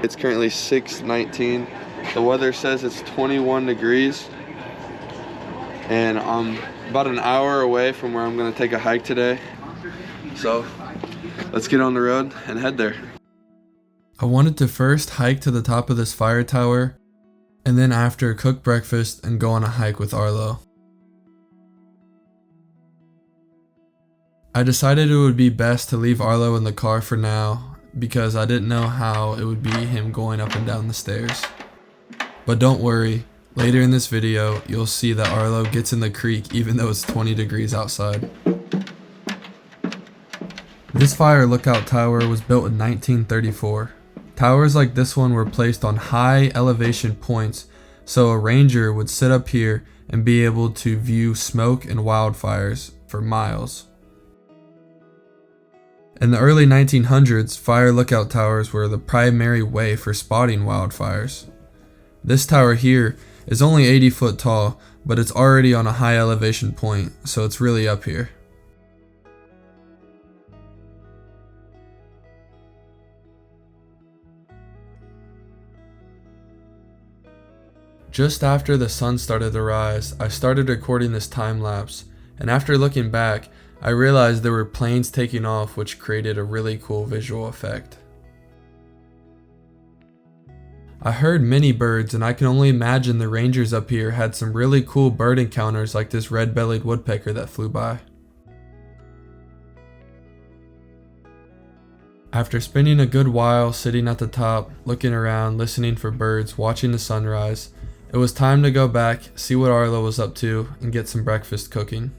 It's currently 6:19. The weather says it's 21 degrees. And I'm about an hour away from where I'm gonna take a hike today. So let's get on the road and head there. I wanted to first hike to the top of this fire tower, and then after cook breakfast and go on a hike with Arlo. I decided it would be best to leave Arlo in the car for now because I didn't know how it would be him going up and down the stairs. But don't worry, later in this video you'll see that Arlo gets in the creek even though it's 20 degrees outside. This fire lookout tower was built in 1934. Towers like this one were placed on high elevation points so a ranger would sit up here and be able to view smoke and wildfires for miles. In the early 1900s, fire lookout towers were the primary way for spotting wildfires. This tower here is only 80 foot tall, but it's already on a high elevation point, so it's really up here. Just after the sun started to rise, I started recording this time lapse, and after looking back, I realized there were planes taking off, which created a really cool visual effect. I heard many birds, and I can only imagine the rangers up here had some really cool bird encounters like this red-bellied woodpecker that flew by. After spending a good while sitting at the top, looking around, listening for birds, watching the sunrise, it was time to go back, see what Arlo was up to, and get some breakfast cooking.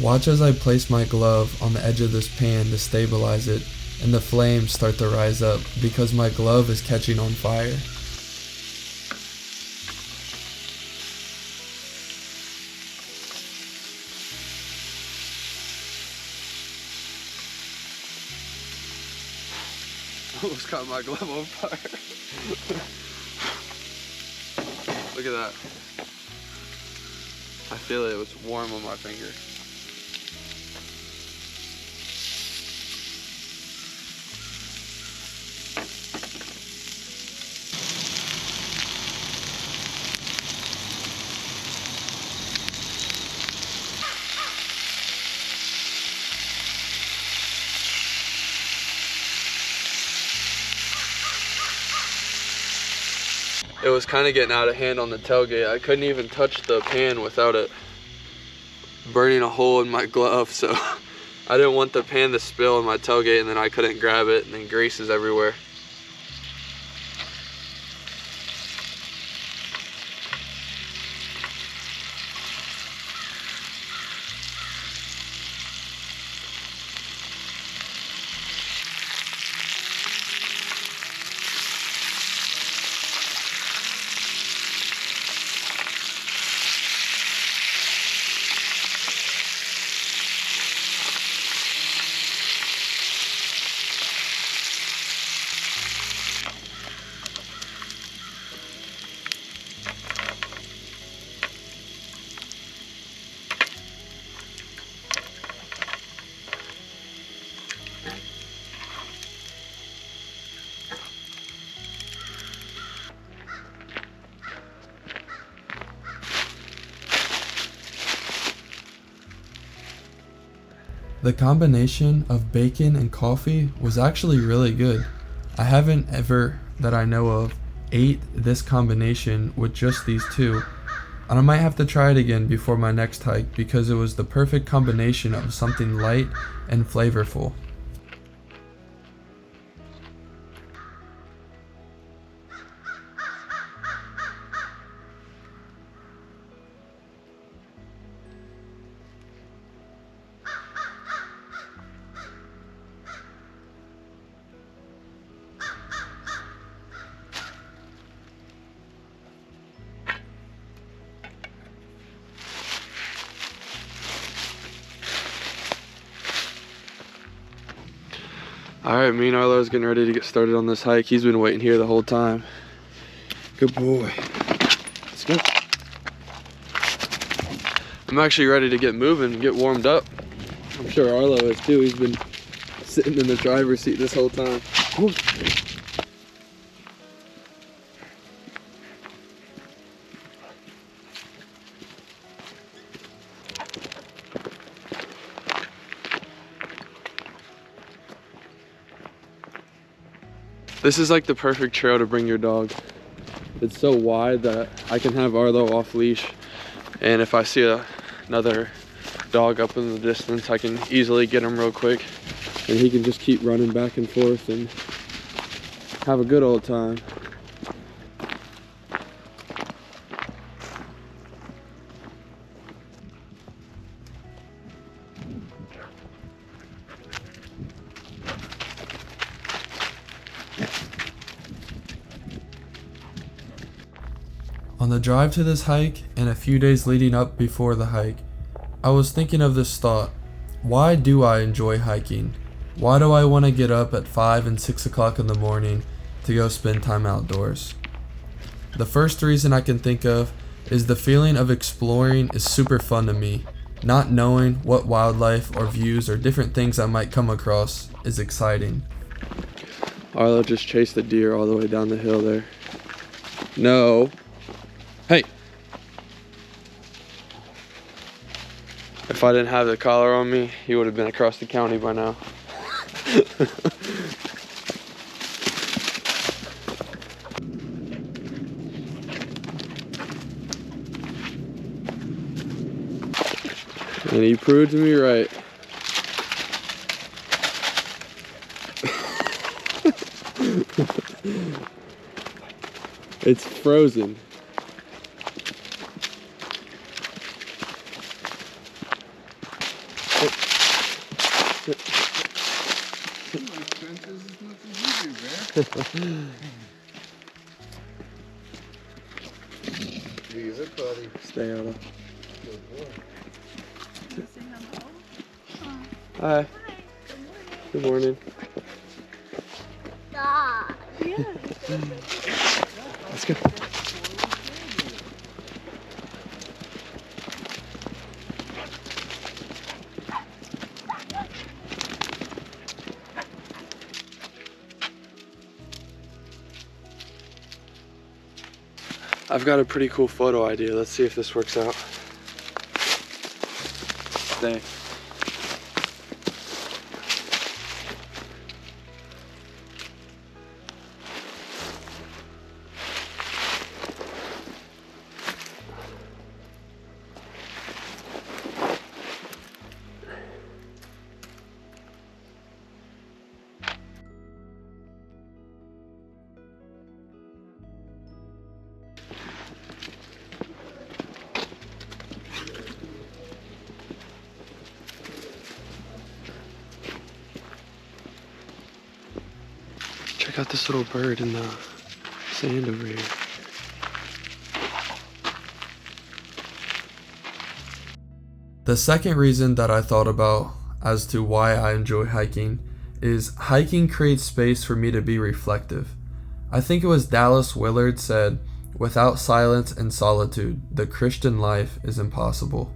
Watch as I place my glove on the edge of this pan to stabilize it, and the flames start to rise up because my glove is catching on fire. Almost caught my glove on fire. Look at that. I feel it was warm on my finger. It was kind of getting out of hand on the tailgate. I couldn't even touch the pan without it burning a hole in my glove, so I didn't want the pan to spill in my tailgate and then I couldn't grab it and then grease is everywhere. The combination of bacon and coffee was actually really good. I haven't ever, that I know of, ate this combination with just these two, and I might have to try it again before my next hike because it was the perfect combination of something light and flavorful. Alright, me and Arlo's getting ready to get started on this hike. He's been waiting here the whole time. Good boy. Let's go. I'm actually ready to get moving and get warmed up. I'm sure Arlo is too. He's been sitting in the driver's seat this whole time. Ooh. This is like the perfect trail to bring your dog. It's so wide that I can have Arlo off leash, and if I see another dog up in the distance, I can easily get him real quick and he can just keep running back and forth and have a good old time. On the drive to this hike and a few days leading up before the hike, I was thinking of this thought. Why do I enjoy hiking? Why do I want to get up at 5 and 6 o'clock in the morning to go spend time outdoors? The first reason I can think of is the feeling of exploring is super fun to me. Not knowing what wildlife or views or different things I might come across is exciting. Arlo just chased a deer all the way down the hill there. No. Hey. If I didn't have the collar on me, he would have been across the county by now. And he proved to me right. It's frozen. Use it, buddy. Stay Arlo. Good boy. Say hello. Hi. Good morning. Dog. Yeah. Let's go. I've got a pretty cool photo idea. Let's see if this works out. Stay. Check out this little bird in the sand over here. The second reason that I thought about as to why I enjoy hiking is hiking creates space for me to be reflective. I think it was Dallas Willard said, "Without silence and solitude, the Christian life is impossible."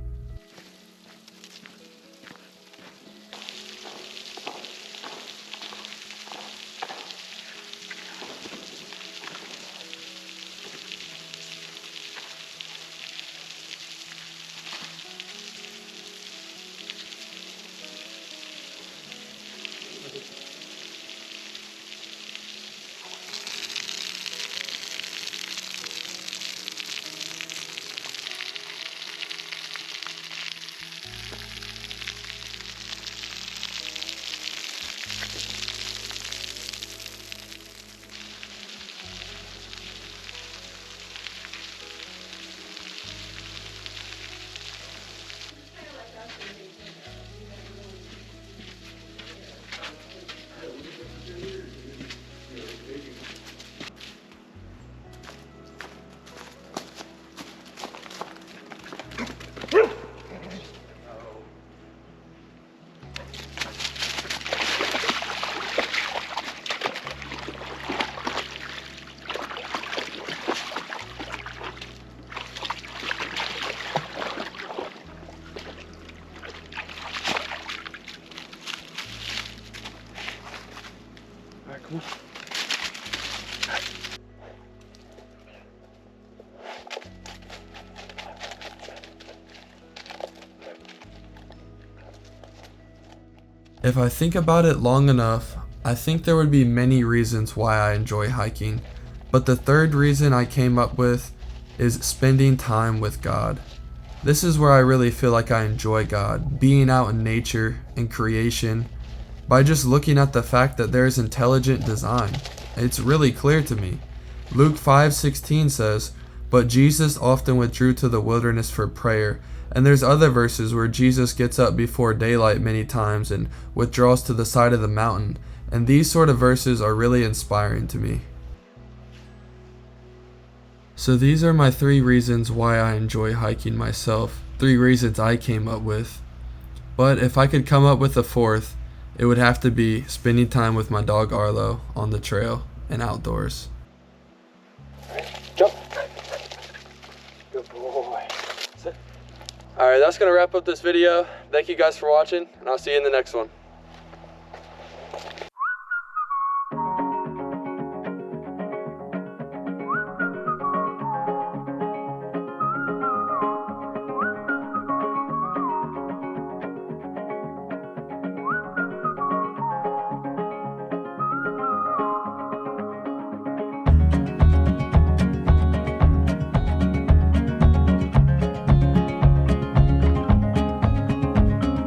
Come on. If I think about it long enough, I think there would be many reasons why I enjoy hiking, but the third reason I came up with is spending time with God. This is where I really feel like I enjoy God, being out in nature and creation, by just looking at the fact that there is intelligent design. It's really clear to me. Luke 5:16 says, "But Jesus often withdrew to the wilderness for prayer." And there's other verses where Jesus gets up before daylight many times and withdraws to the side of the mountain. And these sort of verses are really inspiring to me. So these are my 3 reasons why I enjoy hiking myself. 3 reasons I came up with. But if I could come up with a 4th, it would have to be spending time with my dog Arlo on the trail and outdoors. Jump. Good boy. Sit. Alright, that's going to wrap up this video. Thank you guys for watching, and I'll see you in the next one.